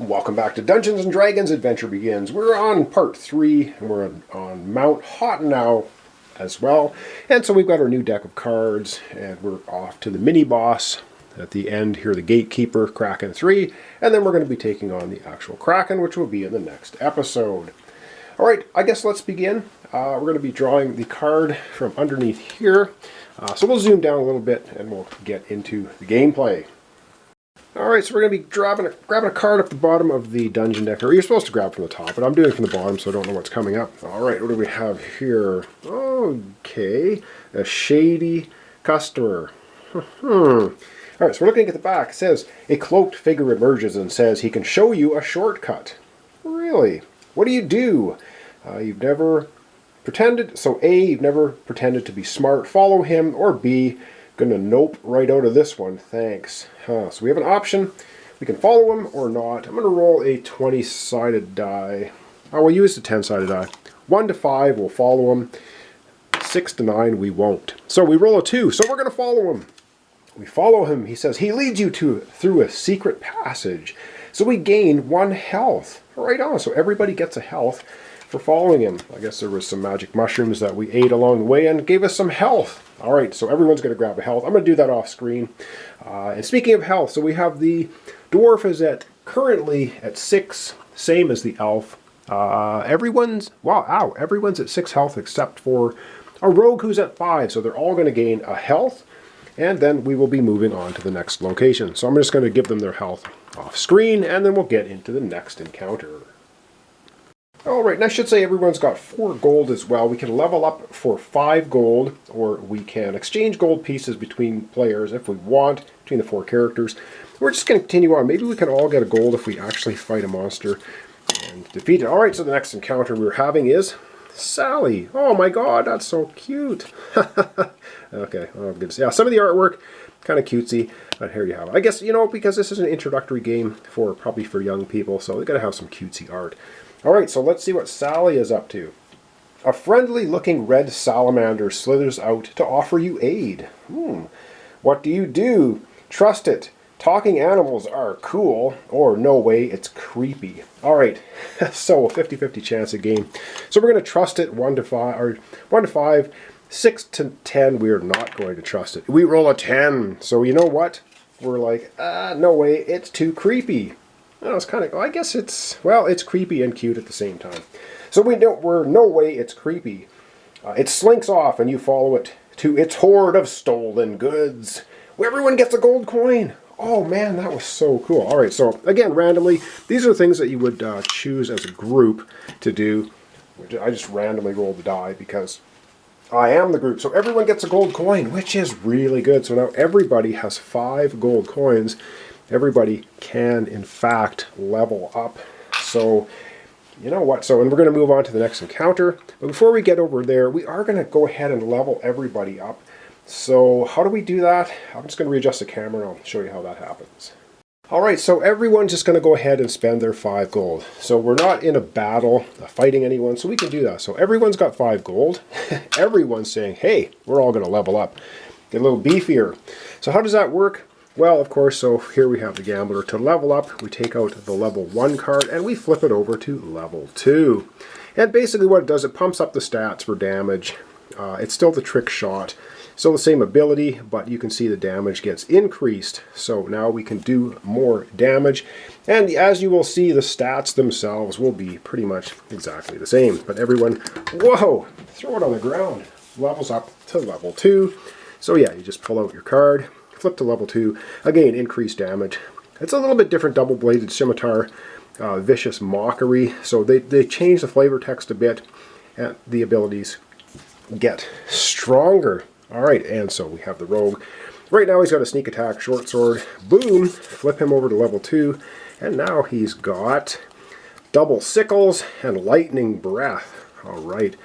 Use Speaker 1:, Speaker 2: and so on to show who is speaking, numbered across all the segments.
Speaker 1: Welcome back to Dungeons & Dragons Adventure Begins. We're on part 3, and we're on Mount Hot now as well. And so we've got our new deck of cards, and we're off to the mini-boss at the end here, the Gatekeeper, Kraken 3. And then we're going to be taking on the actual Kraken, which will be in the next episode. Alright, I guess let's begin. We're going to be drawing the card from underneath here. So we'll zoom down a little bit, and we'll get into the gameplay. Alright, so we're going to be grabbing a card up the bottom of the dungeon deck. Or you're supposed to grab from the top, but I'm doing it from the bottom, so I don't know what's coming up. Alright, what do we have here? Okay, a shady customer. Alright, so we're looking at the back. It says, a cloaked figure emerges and says he can show you a shortcut. Really? What do you do? You've never pretended, so A, you've never pretended to be smart. Follow him, or B, gonna nope right out of this one, thanks. So we have an option. We can follow him or not. I'm gonna roll a 20-sided die. Oh, we'll use the 10-sided die. 1 to 5, we'll follow him. 6 to 9, we won't. So we roll a 2, so we're gonna follow him. We follow him. He says he leads you through a secret passage. So we gain 1 health. Right on, so everybody gets a health for following him. I guess there was some magic mushrooms that we ate along the way and gave us some health. Alright, so everyone's going to grab a health. I'm going to do that off screen. And speaking of health, so we have the dwarf is currently at 6, same as the elf. Everyone's at 6 health except for a rogue who's at 5. So they're all going to gain a health. And then we will be moving on to the next location. So I'm just going to give them their health off screen, and then we'll get into the next encounter. Alright, and I should say everyone's got 4 gold as well. We can level up for 5 gold, or we can exchange gold pieces between players if we want, between the 4 characters. We're just going to continue on. Maybe we can all get a gold if we actually fight a monster and defeat it. Alright, so the next encounter we're having is Sally. Oh my god, that's so cute. Okay, oh goodness. Yeah, some of the artwork, kind of cutesy, but here you have it. I guess, because this is an introductory game probably for young people, so they got to have some cutesy art. Alright, so let's see what Sally is up to. A friendly-looking red salamander slithers out to offer you aid. What do you do? Trust it. Talking animals are cool, or no way, it's creepy. Alright, so a 50-50 chance a game. So we're going to trust it 1 to 5, or 1 to 5, 6 to 10, we are not going to trust it. We roll a 10, so you know what? We're like, no way, it's too creepy. Well, it's kind of, I guess it's creepy and cute at the same time. So we're no way it's creepy. It slinks off and you follow it to its hoard of stolen goods, where everyone gets a gold coin. Oh man, that was so cool. Alright, so again, randomly, these are things that you would choose as a group to do. I just randomly rolled the die because I am the group. So everyone gets a gold coin, which is really good. So now everybody has 5 gold coins. Everybody can, in fact, level up. So, you know what? So, and we're going to move on to the next encounter. But before we get over there, we are going to go ahead and level everybody up. So, how do we do that? I'm just going to readjust the camera and I'll show you how that happens. Alright, so everyone's just going to go ahead and spend their 5 gold. So we're not in a battle, fighting anyone, so we can do that. So everyone's got 5 gold. Everyone's saying, hey, we're all going to level up. Get a little beefier. So how does that work? Well, of course, so here we have the gambler. To level up, we take out the level 1 card and we flip it over to level 2. And basically what it does, it pumps up the stats for damage. It's still the trick shot. Still the same ability, but you can see the damage gets increased. So now we can do more damage. And as you will see, the stats themselves will be pretty much exactly the same. But everyone, whoa, throw it on the ground. Levels up to level 2. So yeah, you just pull out your card. Flip to level 2. Again, increased damage. It's a little bit different double-bladed scimitar, vicious mockery. So they change the flavor text a bit, and the abilities get stronger. Alright, and so we have the rogue. Right now he's got a sneak attack, short sword. Boom! Flip him over to level 2. And now he's got double sickles and lightning breath. Alright.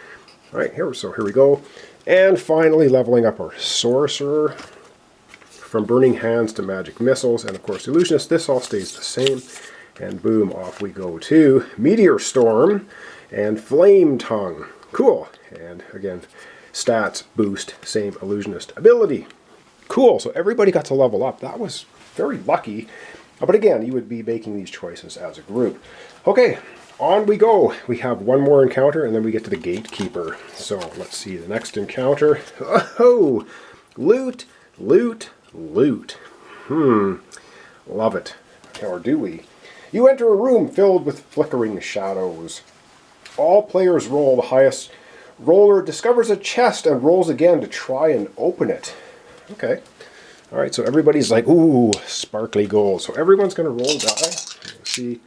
Speaker 1: Alright, here we go. And finally leveling up our sorcerer. From burning hands to magic missiles, and of course illusionist, this all stays the same. And boom, off we go to meteor storm and flame tongue. Cool. And again, stats boost, same illusionist ability. Cool, so everybody got to level up. That was very lucky. But again, you would be making these choices as a group. Okay, on we go. We have one more encounter, and then we get to the gatekeeper. So let's see, the next encounter. Oh, loot, loot, loot. Love it. Or do we? You enter a room filled with flickering shadows. All players roll. The highest roller discovers a chest and rolls again to try and open it. Okay. All right, so everybody's like, ooh, sparkly gold. So everyone's going to roll die. Let's see.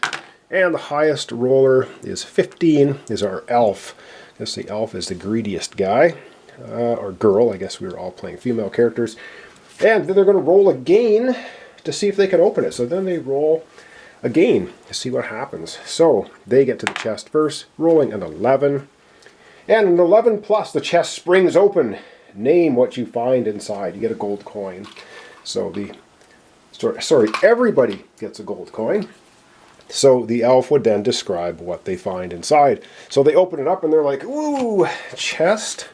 Speaker 1: And the highest roller is 15, is our elf. I guess the elf is the greediest guy. Or girl, I guess we were all playing female characters. And then they're going to roll again to see if they can open it. So then they roll again to see what happens. So they get to the chest first, rolling an 11. And an 11 plus, the chest springs open. Name what you find inside. You get a gold coin. So everybody gets a gold coin. So the elf would then describe what they find inside. So they open it up and they're like, ooh, chest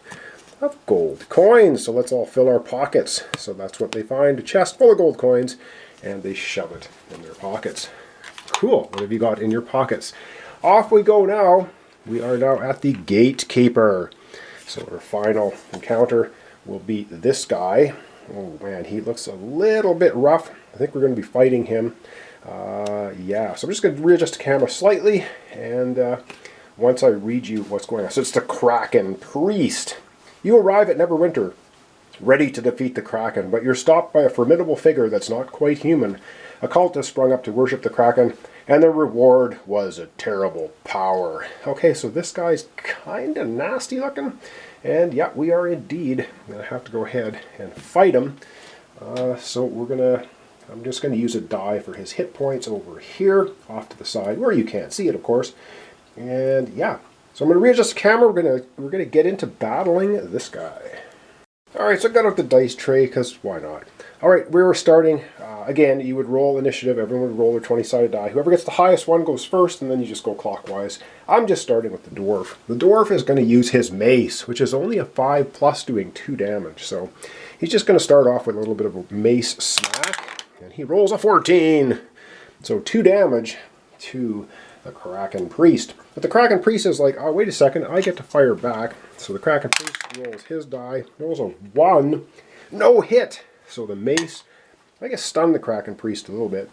Speaker 1: of gold coins. So let's all fill our pockets. So that's what they find, a chest full of gold coins, and they shove it in their pockets. Cool, what have you got in your pockets? Off we go now. We are now at the gatekeeper. So our final encounter will be this guy. Oh man, he looks a little bit rough. I think we're going to be fighting him. Yeah, so I'm just going to readjust the camera slightly, and once I read you what's going on. So it's the Kraken Priest. You arrive at Neverwinter, ready to defeat the Kraken, but you're stopped by a formidable figure that's not quite human. A cult has sprung up to worship the Kraken, and the reward was a terrible power. Okay, so this guy's kind of nasty looking, and yeah, we are indeed going to have to go ahead and fight him. I'm just going to use a die for his hit points over here, off to the side, where you can't see it, of course. And yeah, so I'm going to readjust the camera. We're going to get into battling this guy. All right, so I got out the dice tray because why not? All right, we were starting. Again, you would roll initiative. Everyone would roll their 20-sided die. Whoever gets the highest one goes first, and then you just go clockwise. I'm just starting with the dwarf. The dwarf is going to use his mace, which is only a 5+, doing 2 damage. So he's just going to start off with a little bit of a mace smack. And he rolls a 14. So 2 damage to the Kraken Priest. But the Kraken Priest is like, oh, wait a second, I get to fire back. So the Kraken Priest rolls his die, rolls a 1. No hit. So the mace, I guess, stunned the Kraken Priest a little bit.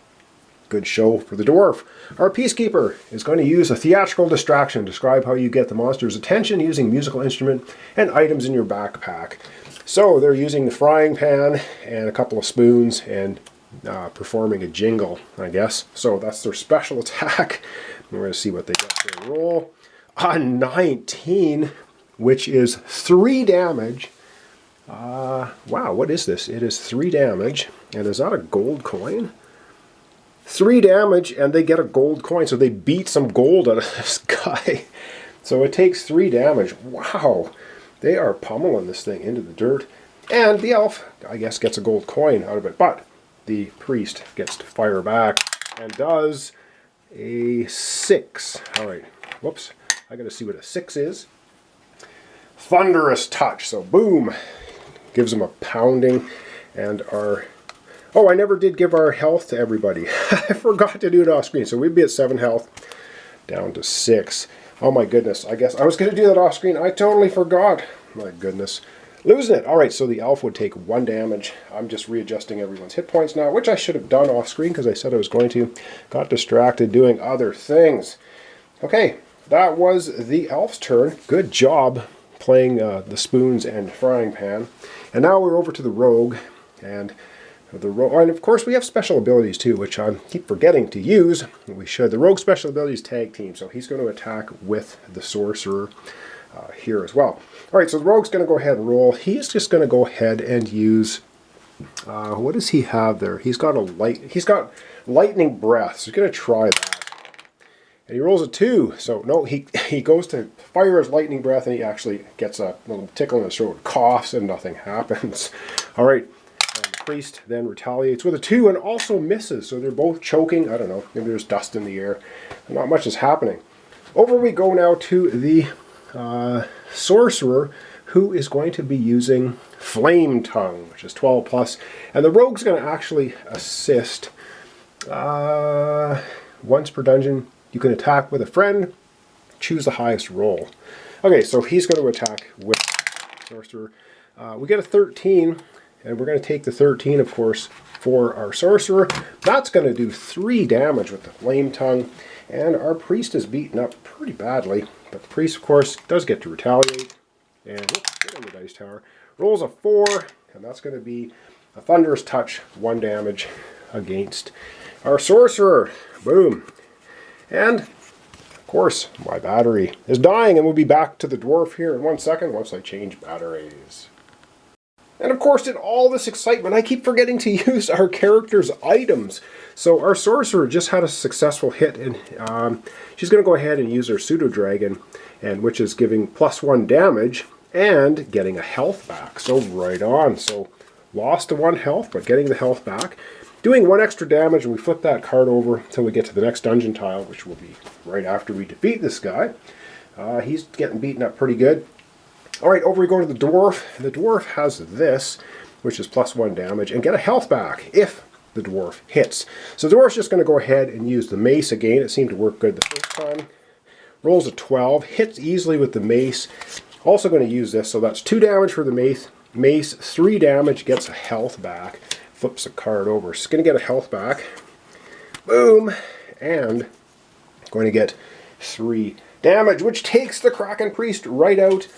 Speaker 1: Good show for the dwarf. Our Peacekeeper is going to use a theatrical distraction. Describe how you get the monster's attention using musical instrument and items in your backpack. So they're using the frying pan and a couple of spoons and performing a jingle, I guess. So that's their special attack. We're going to see what they get for a roll. A 19, which is 3 damage. Wow, what is this? It is 3 damage. And is that a gold coin? 3 damage, and they get a gold coin. So they beat some gold out of this guy. So it takes 3 damage. Wow. They are pummeling this thing into the dirt. And the elf, I guess, gets a gold coin out of it. But the priest gets to fire back and does a 6. All right. Whoops. I got to see what a 6 is. Thunderous touch. So boom. Gives him a pounding. And our... Oh, I never did give our health to everybody. I forgot to do it off screen. So we'd be at 7 health. Down to 6. Oh my goodness. I guess I was going to do that off screen. I totally forgot. My goodness. Losing it. Alright, so the elf would take 1 damage. I'm just readjusting everyone's hit points now, which I should have done off screen because I said I was going to. Got distracted doing other things. Okay, that was the elf's turn. Good job playing the spoons and frying pan. And now we're over to the rogue. And of course we have special abilities too, which I keep forgetting to use. We should. The rogue special ability is tag team, so he's going to attack with the sorcerer here as well. Alright, so the rogue's going to go ahead and roll. He's just going to go ahead and use, what does he have there? He's got lightning breath, so he's going to try that. And he rolls a 2, so no, he goes to fire his lightning breath and he actually gets a little tickle in his throat, coughs, and nothing happens. Alright, and the priest then retaliates with a 2 and also misses, so they're both choking. I don't know, maybe there's dust in the air. Not much is happening. Over we go now to the sorcerer, who is going to be using Flame Tongue, which is 12+, and the rogue's going to actually assist Once per dungeon, you can attack with a friend. Choose the highest roll. Okay, so he's going to attack with Sorcerer. We get a 13, and we're going to take the 13, of course, for our Sorcerer. That's going to do 3 damage with the Flame Tongue, and our Priest is beaten up pretty badly. But the Priest, of course, does get to retaliate. And get on the dice tower. Rolls a 4, and that's going to be a Thunderous Touch, 1 damage against our Sorcerer. Boom. And, of course, my battery is dying, and we'll be back to the Dwarf here in 1 second once I change batteries. And of course, in all this excitement, I keep forgetting to use our character's items. So our Sorcerer just had a successful hit, and she's going to go ahead and use her Pseudo-Dragon, and which is giving +1 damage and getting a health back. So right on. So lost to 1 health, but getting the health back. Doing 1 extra damage, and we flip that card over until we get to the next dungeon tile, which will be right after we defeat this guy. He's getting beaten up pretty good. Alright, over we go to the Dwarf. The Dwarf has this, which is +1 damage, and get a health back if the Dwarf hits. So the Dwarf's just going to go ahead and use the Mace again. It seemed to work good the first time. Rolls a 12, hits easily with the Mace. Also going to use this, so that's 2 damage for the Mace, 3 damage, gets a health back. Flips a card over. It's going to get a health back. Boom! And going to get 3 damage, which takes the Kraken Priest right out.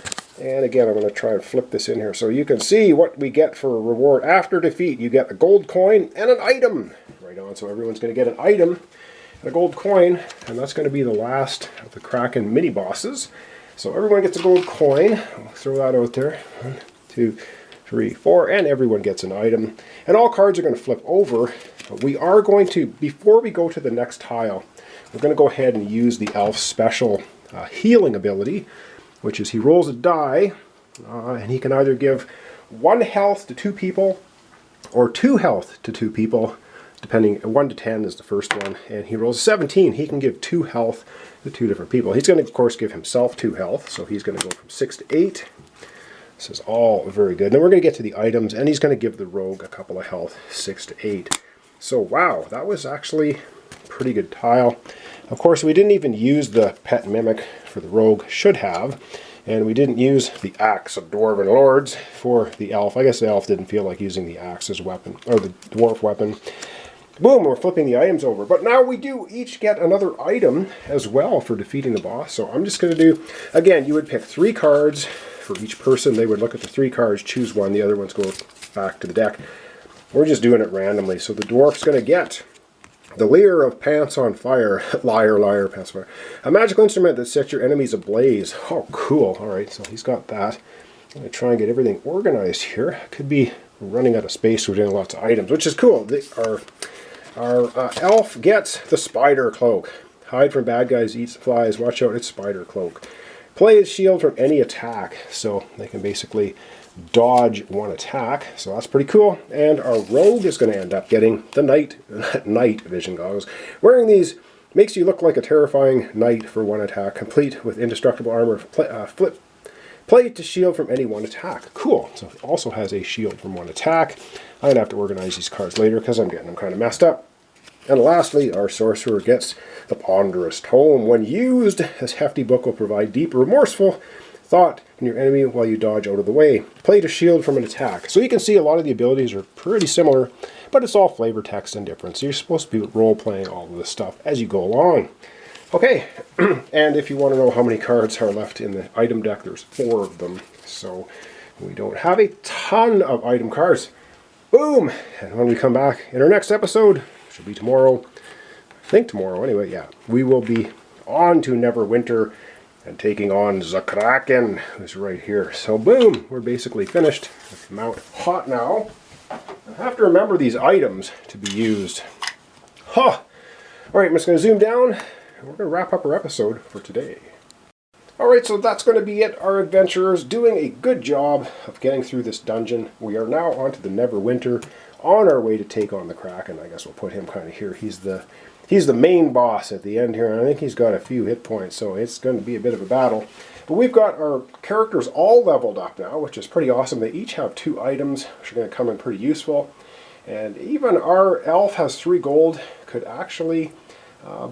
Speaker 1: And again, I'm going to try and flip this in here so you can see what we get for a reward. After defeat, you get a gold coin and an item. Right on, so everyone's going to get an item and a gold coin, and that's going to be the last of the Kraken mini-bosses. So everyone gets a gold coin. I'll throw that out there. 1, 2, 3, 4, and everyone gets an item. And all cards are going to flip over. But we are going to, before we go to the next tile, we're going to go ahead and use the Elf's special healing ability, which is he rolls a die, and he can either give 1 health to 2 people, or 2 health to 2 people, depending, 1 to 10 is the first one, and he rolls 17, he can give 2 health to 2 different people. He's going to, of course, give himself 2 health, so he's going to go from 6 to 8. This is all very good. Then we're going to get to the items, and he's going to give the rogue a couple of health, 6 to 8. So wow, that was actually a pretty good tile. Of course, we didn't even use the pet mimic for the rogue, should have, and we didn't use the axe of Dwarven Lords for the elf. I guess the elf didn't feel like using the axe as weapon, or the dwarf weapon. Boom, we're flipping the items over. But now we do each get another item as well for defeating the boss. So I'm just going to do, again, you would pick 3 cards for each person. They would look at the 3 cards, choose one, the other ones go back to the deck. We're just doing it randomly. So the dwarf's going to get the Leer of Pants on Fire. Liar, liar, pants on fire. A magical instrument that sets your enemies ablaze. Oh, cool. Alright, so he's got that. I'm going to try and get everything organized here. Could be running out of space. We're doing lots of items, which is cool. Our elf gets the Spider Cloak. Hide from bad guys, eats flies. Watch out, it's Spider Cloak. Play its shield from any attack. So they can basically dodge 1 attack. So that's pretty cool. And our rogue is going to end up getting the night vision goggles. Wearing these makes you look like a terrifying knight for 1 attack. Complete with indestructible armor. Play to shield from any 1 attack. Cool. So it also has a shield from 1 attack. I'm going to have to organize these cards later because I'm getting them kind of messed up. And lastly, our sorcerer gets the Ponderous Tome. When used, this hefty book will provide deep, remorseful thought in your enemy while you dodge out of the way. Play to shield from an attack. So you can see a lot of the abilities are pretty similar, but it's all flavor text and different. So you're supposed to be role-playing all of this stuff as you go along. Okay, and if you want to know how many cards are left in the item deck, there's 4 of them. So we don't have a ton of item cards. Boom! And when we come back in our next episode, which will be tomorrow, I think tomorrow anyway, yeah, we will be on to Neverwinter and taking on the Kraken, who's right here. So boom, we're basically finished with Mount Hot now. I have to remember these items to be used. Huh! Alright, I'm just going to zoom down, and we're going to wrap up our episode for today. Alright, so that's going to be it. Our adventurers doing a good job of getting through this dungeon. We are now on to the Neverwinter, on our way to take on the Kraken. I guess we'll put him kind of here. He's the main boss at the end here, and I think he's got a few hit points, so it's going to be a bit of a battle. But we've got our characters all leveled up now, which is pretty awesome. They each have 2 items, which are going to come in pretty useful. And even our elf has 3 gold, could actually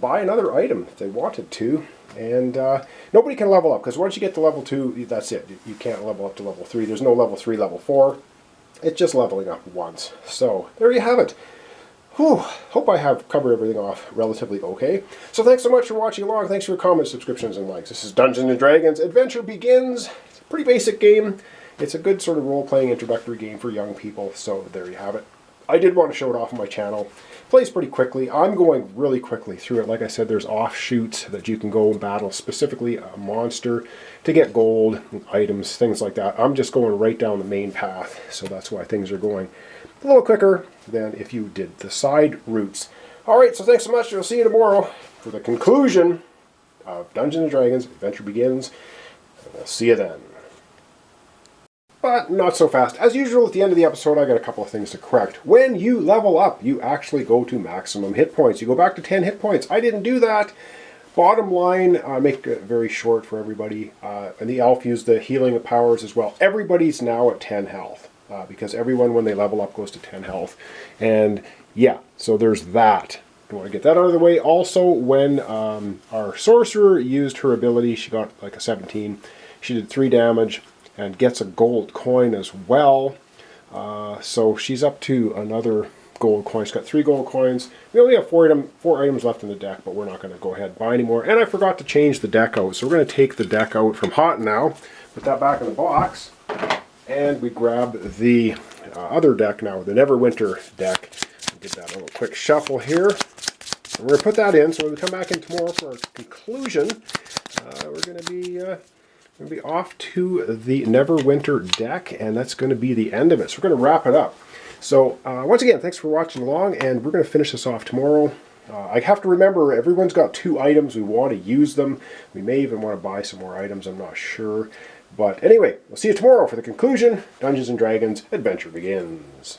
Speaker 1: buy another item if they wanted to. And nobody can level up, because once you get to level 2, that's it. You can't level up to level 3. There's no level 3, level 4. It's just leveling up once. So there you have it. Whew, hope I have covered everything off relatively okay. So thanks so much for watching along. Thanks for your comments, subscriptions, and likes. This is Dungeons & Dragons Adventure Begins. It's a pretty basic game. It's a good sort of role-playing introductory game for young people, so there you have it. I did want to show it off on my channel. It plays pretty quickly. I'm going really quickly through it. Like I said, there's offshoots that you can go and battle, specifically a monster, to get gold, items, things like that. I'm just going right down the main path, so that's why things are going a little quicker than if you did the side routes. Alright, so thanks so much. We'll see you tomorrow for the conclusion of Dungeons & Dragons Adventure Begins. And we'll see you then. But not so fast. As usual, at the end of the episode, I got a couple of things to correct. When you level up, you actually go to maximum hit points. You go back to 10 hit points. I didn't do that. Bottom line, make it very short for everybody. And the elf used the healing powers as well. Everybody's now at 10 health. Because everyone, when they level up, goes to 10 health. And yeah, so there's that. I want to get that out of the way. Also, when our sorcerer used her ability, she got like a 17. She did 3 damage and gets a gold coin as well. So she's up to another gold coin. She's got 3 gold coins. We only have 4 items left in the deck, but we're not going to go ahead and buy anymore. And I forgot to change the deck out. So we're going to take the deck out from Hot Now, put that back in the box. And we grab the other deck now, the Neverwinter deck. Give that a little quick shuffle here. And we're going to put that in, so when we come back in tomorrow for our conclusion, we're going to be off to the Neverwinter deck, and that's going to be the end of it. So we're going to wrap it up. So once again, thanks for watching along, and we're going to finish this off tomorrow. I have to remember, everyone's got 2 items. We want to use them. We may even want to buy some more items. I'm not sure. But anyway, we'll see you tomorrow for the conclusion. Dungeons & Dragons Adventure Begins.